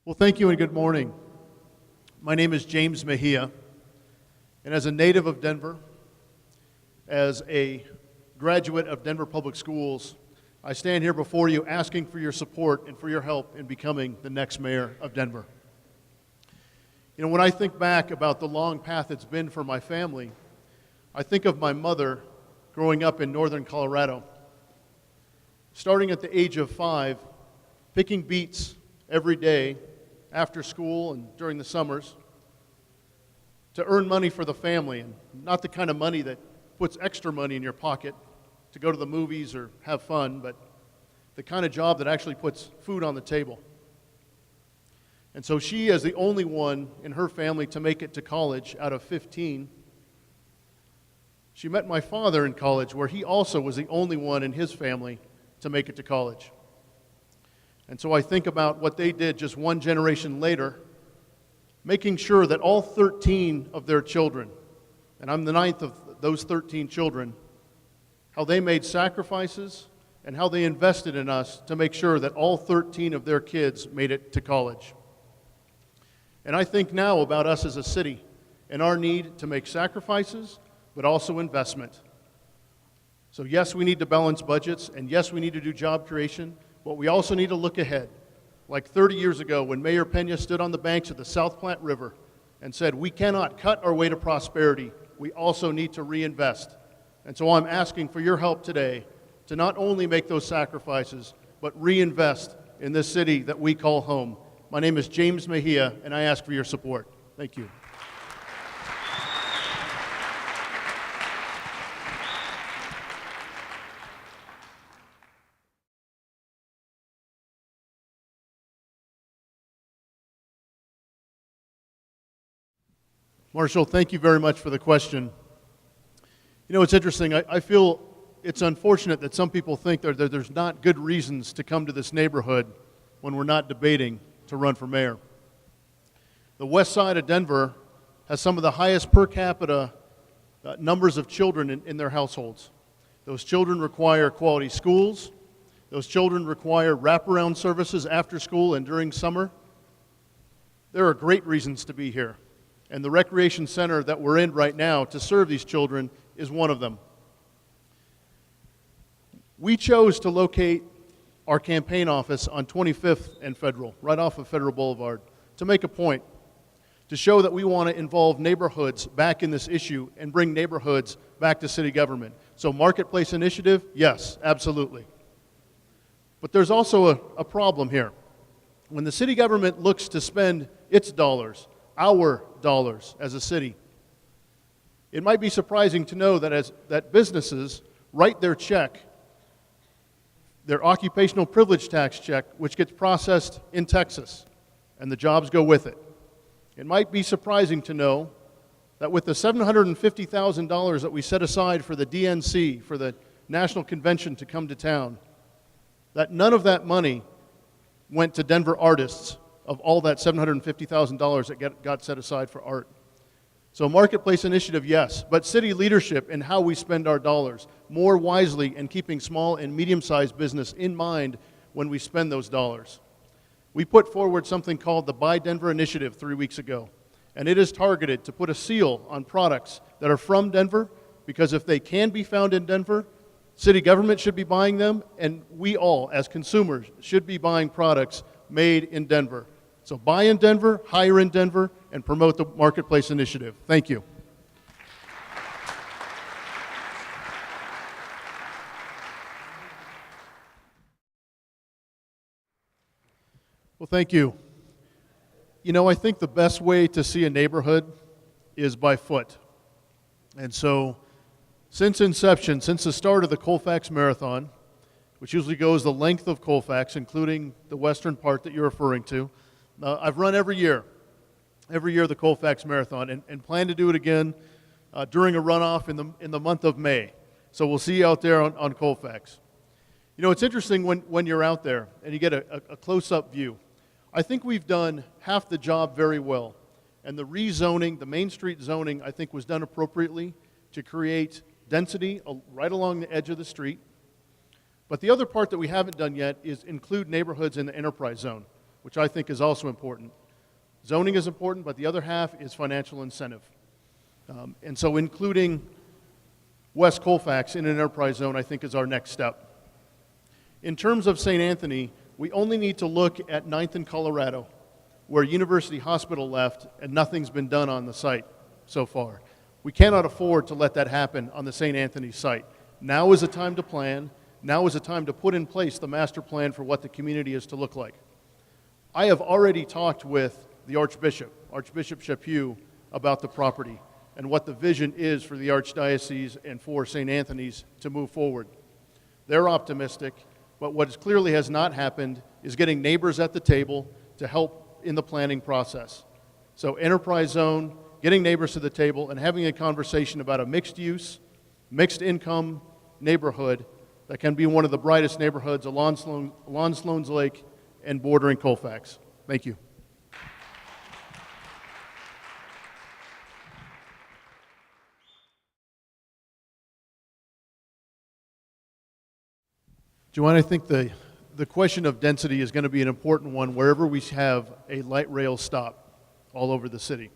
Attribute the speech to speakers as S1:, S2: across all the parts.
S1: Well, thank you and good morning. My name is James Mejia, and as a native of Denver, as a graduate of Denver Public Schools, I stand here before you asking for your support and for your help in becoming the next mayor of Denver. You know, when I think back about the long path it's been for my family, I think of my mother growing up in northern Colorado, starting at the age of 5, picking beets every day after school and during the summers to earn money for the family, and not the kind of money that puts extra money in your pocket to go to the movies or have fun, but the kind of job that actually puts food on the table. And so she, as the only one in her family to make it to college out of 15, she met my father in college, where he also was the only one in his family to make it to college. And so I think about what they did just one generation later, making sure that all 13 of their children, and I'm the 9th of those 13 children, how they made sacrifices and how they invested in us to make sure that all 13 of their kids made it to college. And I think now about us as a city and our need to make sacrifices, but also investment. So yes, we need to balance budgets, and yes, we need to do job creation, but we also need to look ahead. Like 30 years ago, when Mayor Pena stood on the banks of the South Platte River and said, we cannot cut our way to prosperity, we also need to reinvest. And so I'm asking for your help today to not only make those sacrifices, but reinvest in this city that we call home. My name is James Mejia, and I ask for your support. Thank you. Marshall, thank you very much for the question. You know, it's interesting. I feel it's unfortunate that some people think that there's not good reasons to come to this neighborhood when we're not debating to run for mayor. The west side of Denver has some of the highest per capita numbers of children in their households. Those children require quality schools. Those children require wraparound services after school and during summer. There are great reasons to be here. And the recreation center that we're in right now to serve these children is one of them. We chose to locate our campaign office on 25th and Federal, right off of Federal Boulevard, to make a point, to show that we want to involve neighborhoods back in this issue and bring neighborhoods back to city government. So Marketplace Initiative, yes, absolutely. But there's also a problem here. When the city government looks to spend its dollars, our dollars as a city, it might be surprising to know that businesses write their check, their occupational privilege tax check, which gets processed in Texas, and the jobs go with it. It might be surprising to know that with the $750,000 that we set aside for the DNC, for the National Convention to come to town, that none of that money went to Denver artists of all that $750,000 that got set aside for art. So Marketplace Initiative, yes, but city leadership in how we spend our dollars more wisely and keeping small and medium-sized business in mind when we spend those dollars. We put forward something called the Buy Denver Initiative 3 weeks ago, and it is targeted to put a seal on products that are from Denver, because if they can be found in Denver, city government should be buying them, and we all, as consumers, should be buying products made in Denver. So buy in Denver, hire in Denver, and promote the Marketplace Initiative. Thank you. Well, thank you. You know, I think the best way to see a neighborhood is by foot. And so, since inception, since the start of the Colfax Marathon, which usually goes the length of Colfax, including the western part that you're referring to, I've run every year the Colfax Marathon, and plan to do it again during a runoff in the month of May. So we'll see you out there on Colfax. You know, it's interesting when you're out there and you get a close-up view. I think we've done half the job very well. And the rezoning, the Main Street zoning, I think was done appropriately to create density right along the edge of the street. But the other part that we haven't done yet is include neighborhoods in the enterprise zone. which I think is also important. Zoning is important, but the other half is financial incentive. And so including West Colfax in an enterprise zone, I think, is our next step. In terms of St. Anthony, we only need to look at 9th and Colorado, where University Hospital left and nothing's been done on the site so far. We cannot afford to let that happen on the St. Anthony site. Now is the time to plan. Now is the time to put in place the master plan for what the community is to look like. I have already talked with the Archbishop, Archbishop Chaput, about the property and what the vision is for the Archdiocese and for St. Anthony's to move forward. They're optimistic, but what clearly has not happened is getting neighbors at the table to help in the planning process. So enterprise zone, getting neighbors to the table, and having a conversation about a mixed-use, mixed-income neighborhood that can be one of the brightest neighborhoods along Sloan's Lake and bordering Colfax. Thank you. Joanne, I think the question of density is going to be an important one wherever we have a light rail stop all over the city.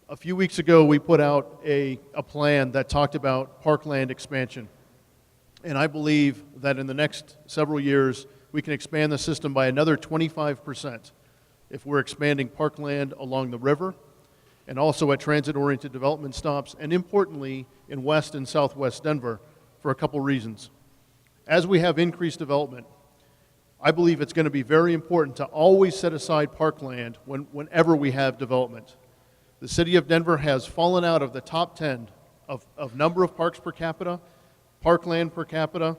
S1: A few weeks ago, we put out a plan that talked about parkland expansion. And I believe that in the next several years, we can expand the system by another 25% if we're expanding parkland along the river and also at transit-oriented development stops, and importantly, in West and Southwest Denver for a couple reasons. As we have increased development, I believe it's going to be very important to always set aside parkland whenever we have development. The city of Denver has fallen out of the top 10 of number of parks per capita, parkland per capita,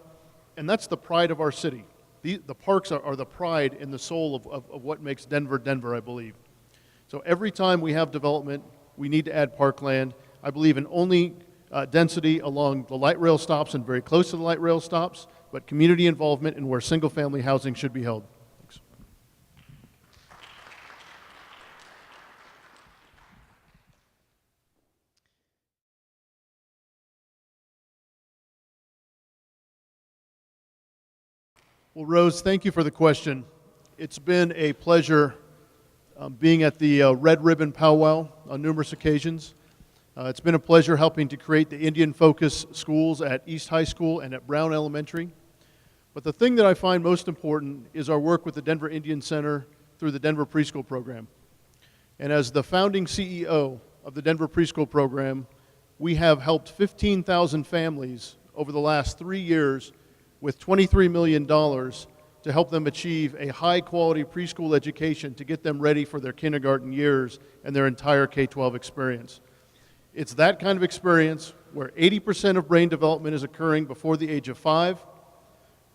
S1: and that's the pride of our city. The parks are the pride and the soul of what makes Denver, Denver, I believe. So every time we have development, we need to add parkland. I believe in only density along the light rail stops and very close to the light rail stops, but community involvement in where single-family housing should be held. Thanks. Well, Rose, thank you for the question. It's been a pleasure being at the Red Ribbon Powwow on numerous occasions. It's been a pleasure helping to create the Indian Focus schools at East High School and at Brown Elementary. But the thing that I find most important is our work with the Denver Indian Center through the Denver Preschool Program. And as the founding CEO of the Denver Preschool Program, we have helped 15,000 families over the last 3 years with $23 million to help them achieve a high-quality preschool education to get them ready for their kindergarten years and their entire K-12 experience. It's that kind of experience where 80% of brain development is occurring before the age of 5.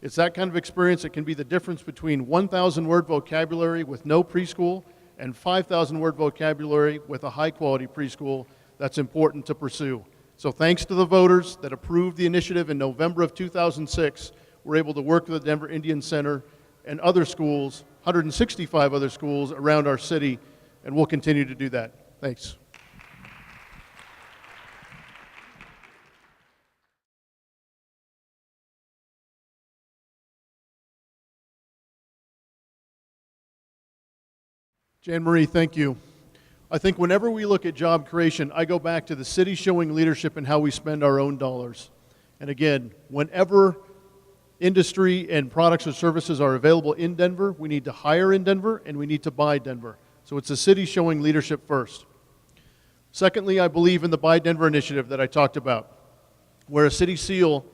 S1: It's that kind of experience that can be the difference between 1,000 word vocabulary with no preschool and 5,000 word vocabulary with a high-quality preschool that's important to pursue. So thanks to the voters that approved the initiative in November of 2006, we're able to work with the Denver Indian Center and other schools, 165 other schools around our city, and we'll continue to do that. Thanks. Jan Marie, thank you. I think whenever we look at job creation, I go back to the city showing leadership in how we spend our own dollars. And again, whenever industry and products or services are available in Denver, we need to hire in Denver and we need to buy Denver. So it's the city showing leadership first. Secondly, I believe in the Buy Denver initiative that I talked about, where a city seal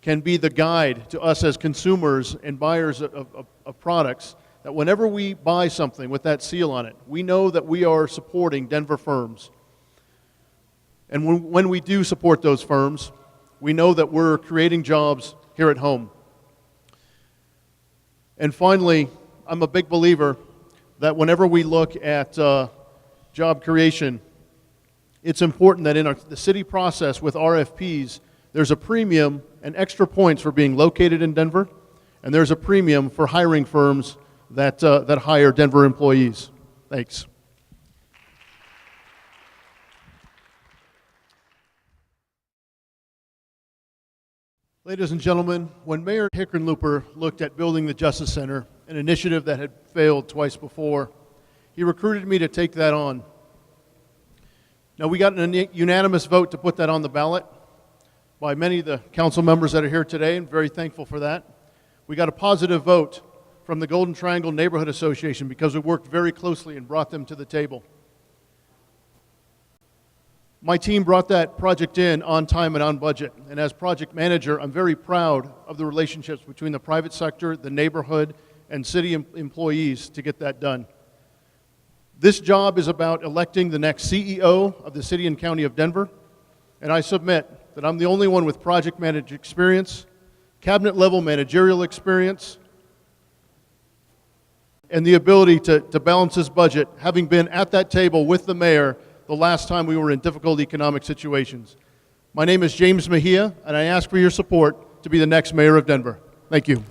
S1: can be the guide to us as consumers and buyers of products, that whenever we buy something with that seal on it, we know that we are supporting Denver firms. And when we do support those firms, we know that we're creating jobs here at home. And finally, I'm a big believer that whenever we look at job creation, it's important that in the city process with RFPs, there's a premium and extra points for being located in Denver, and there's a premium for hiring firms that hire Denver employees. Thanks. Ladies and gentlemen, when Mayor Hickenlooper looked at building the Justice Center, an initiative that had failed twice before. He recruited me to take that on. Now, we got a unanimous vote to put that on the ballot by many of the council members that are here today, and very thankful for that. We got a positive vote from the Golden Triangle Neighborhood Association because we worked very closely and brought them to the table. My team brought that project in on time and on budget, and as project manager, I'm very proud of the relationships between the private sector, the neighborhood, and city employees to get that done. This job is about electing the next CEO of the City and County of Denver, and I submit that I'm the only one with project manager experience, cabinet-level managerial experience, and the ability to balance his budget, having been at that table with the mayor the last time we were in difficult economic situations. My name is James Mejia, and I ask for your support to be the next mayor of Denver. Thank you.